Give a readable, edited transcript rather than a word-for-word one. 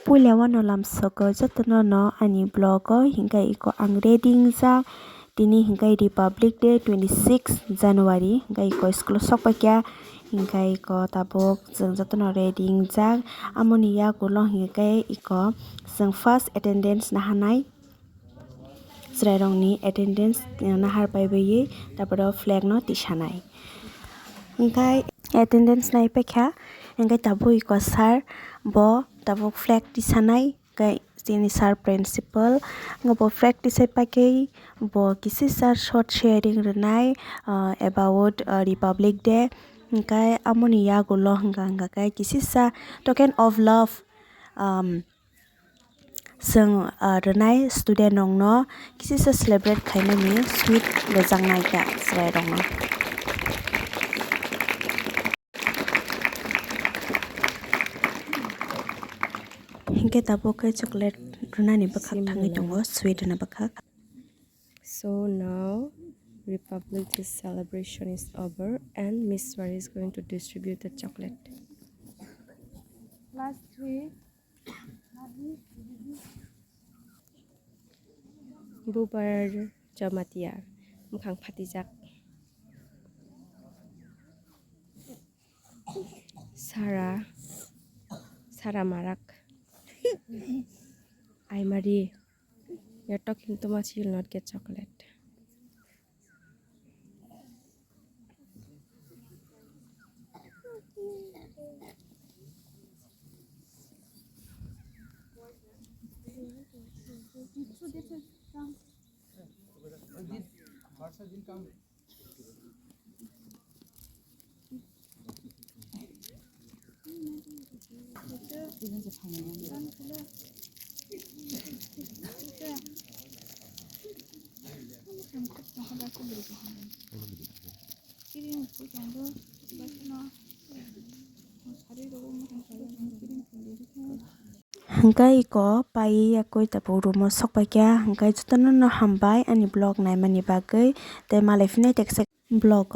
Puilano lamsogo jotono no ani blogo hingga iko ang reading za tini hingga Republic Day 26 January hingga iko school sokpakya hingga iko tabuk jeng jotono reading za amoni ya gulong hingga iko jeng first attendance nahanai Srairongni attendance nahar paibayi taporo flag no tisanai hingga attendance nai pekha hingga tabu iko sir bo tabuk flag tisanai hingga sini sir principal bo flag tisai pakai bo kisi sir short sharing renai about Republic Day hingga amoni ya gulo hingga kai kisi sa token of love जों renai student nongno kisi sa celebrate khainani sweet lejangnai ka srai rongno hingke tabo kai chocolate runani bakhak thangai tongo sweet na bakhak. So now Republic Day celebration is over and Miss Wari is going to distribute the chocolate. Last 3 Bubar Jamatia Mukhang Patijak Sarah Marak I Marie, you're talking too much, you'll not get chocolate. hingga iko pai yakoi tabu rumo sokpakya hingga jotono no hambai ani blog naimani bagwi tei malai phine teksa blog